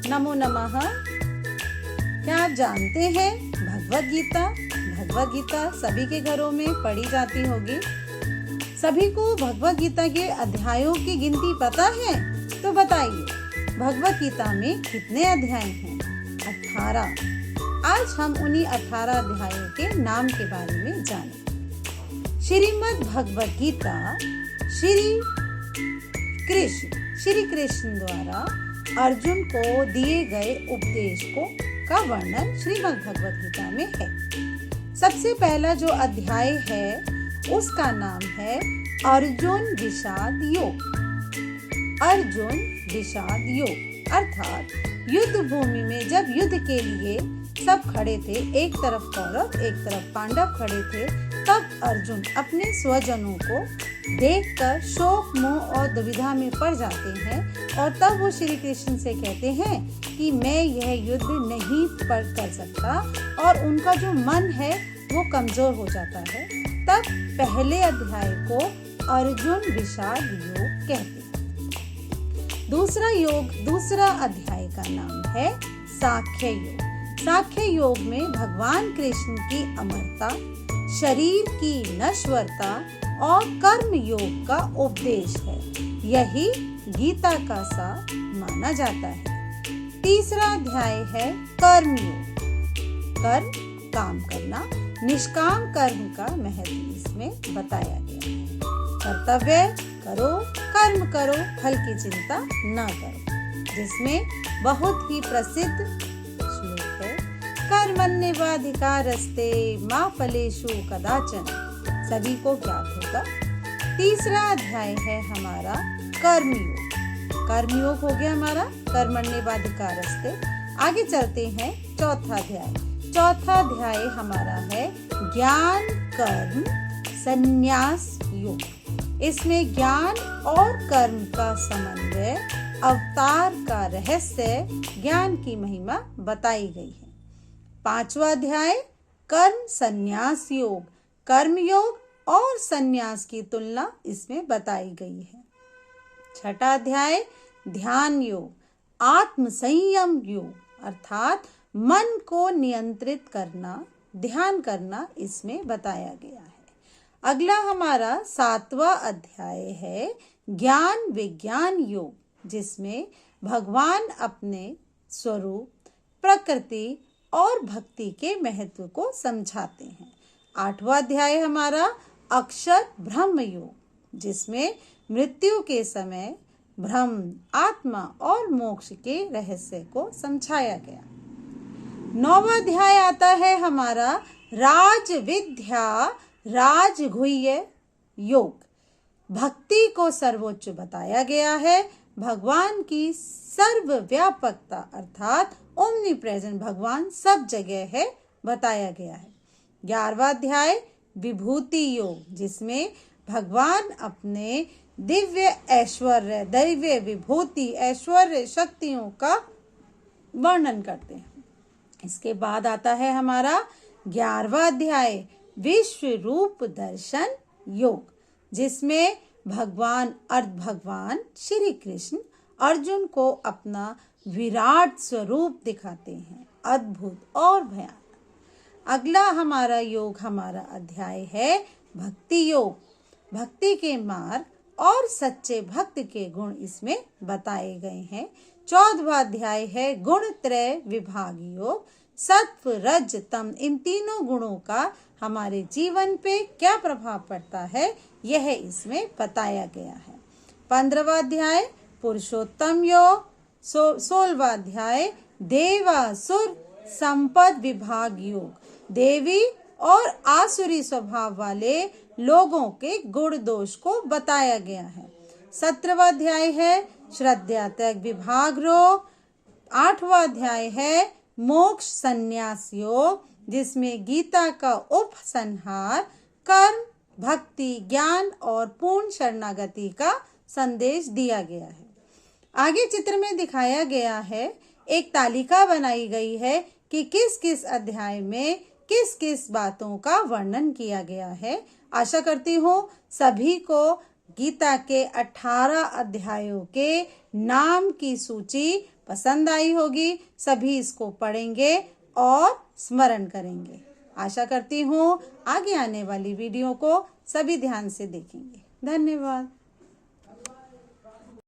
नमो नमः। क्या आप जानते हैं भगवद गीता सभी के घरों में पढ़ी जाती होगी। सभी को भगवद गीता के अध्यायों की गिनती पता है? तो बताइए, भगवद गीता में कितने अध्याय हैं? 18। आज हम उन्हीं 18 अध्यायों के नाम के बारे में जानें। श्रीमद् भगवद गीता श्री कृष्ण द्वारा अर्जुन को दिए गए उपदेश का वर्णन श्रीमद् भगवद गीता में है। सबसे पहला जो अध्याय है उसका नाम है अर्जुन विषाद योग अर्थात युद्ध भूमि में जब युद्ध के लिए सब खड़े थे, एक तरफ कौरव एक तरफ पांडव खड़े थे, तब अर्जुन अपने स्वजनों को देखकर शोक मोह और दुविधा में पड़ जाते हैं और तब वो श्री कृष्ण से कहते हैं कि मैं यह युद्ध नहीं कर सकता और उनका जो मन है वो कमजोर हो जाता है। तब पहले अध्याय को अर्जुन विषाद योग कहते हैं। दूसरा अध्याय का नाम है सांख्य योग। सांख्य योग में भगवान कृष्ण की अमरता, शरीर की नश्वरता और कर्म योग का उपदेश है। यही गीता का सार माना जाता है। तीसरा अध्याय है कर्म योग। कर्म काम करना, निष्काम कर्म का महत्व इसमें बताया गया है। कर्तव्य करो, कर्म करो, फल की चिंता न करो, जिसमें बहुत ही प्रसिद्ध श्लोक है, कर्मण्येवाधिकारस्ते मा फलेषु कदाचन। सभी को ज्ञात होगा। तीसरा अध्याय है हमारा कर्मयोग हो गया हमारा कर्मण्येवाधिकारस्ते। आगे चलते हैं चौथा अध्याय हमारा है ज्ञान कर्म संन्यास योग। इसमें ज्ञान और कर्म का समन्वय, अवतार का रहस्य, ज्ञान की महिमा बताई गई है। पांचवा अध्याय कर्म संन्यास योग, कर्म योग और संन्यास की तुलना इसमें बताई गई है। छठा अध्याय ध्यान योग, आत्म संयम योग अर्थात मन को नियंत्रित करना, ध्यान करना इसमें बताया गया है। अगला हमारा 7वां अध्याय है ज्ञान विज्ञान योग, जिसमें भगवान अपने स्वरूप, प्रकृति और भक्ति के महत्व को समझाते हैं। 8वां अध्याय हमारा अक्षर ब्रह्म योग, जिसमें मृत्यु के समय ब्रह्म, आत्मा और मोक्ष के रहस्य को समझाया गया। 9वां अध्याय आता है हमारा राज विद्या राजगुह्य योग। भक्ति को सर्वोच्च बताया गया है। भगवान की सर्वव्यापकता अर्थात ओमनी प्रेजेंट, भगवान सब जगह है, बताया गया है। 11वां अध्याय विभूति योग, जिसमें भगवान अपने दिव्य ऐश्वर्य, दैव्य विभूति, ऐश्वर्य शक्तियों का वर्णन करते हैं। इसके बाद आता है हमारा 11वां अध्याय विश्व रूप दर्शन योग, जिसमें भगवान श्री कृष्ण अर्जुन को अपना विराट स्वरूप दिखाते हैं, अद्भुत और भयानक। अगला हमारा अध्याय है भक्ति योग। भक्ति के मार्ग और सच्चे भक्त के गुण इसमें बताए गए हैं। 14वां अध्याय है गुण त्रय विभाग योग। सत्व रज तम, इन तीनों गुणों का हमारे जीवन पे क्या प्रभाव पड़ता है, यह इसमें बताया गया है। 15वां अध्याय पुरुषोत्तम योग। 16वां अध्याय देवासुर संपद विभाग योग, देवी और आसुरी स्वभाव वाले लोगों के गुण दोष को बताया गया है। 17वां अध्याय है श्रद्धा त्याग विभाग योग। 8वां अध्याय है मोक्ष संन्यास योग, जिसमें गीता का उपसंहार कर्म, भक्ति, ज्ञान और पूर्ण शरणागति का संदेश दिया गया है। आगे चित्र में दिखाया गया है, एक तालिका बनाई गई है कि किस किस अध्याय में किस किस बातों का वर्णन किया गया है। आशा करती हूँ सभी को गीता के 18 अध्यायों के नाम की सूची पसंद आई होगी। सभी इसको पढ़ेंगे और स्मरण करेंगे। आशा करती हूँ आगे आने वाली वीडियो को सभी ध्यान से देखेंगे। धन्यवाद।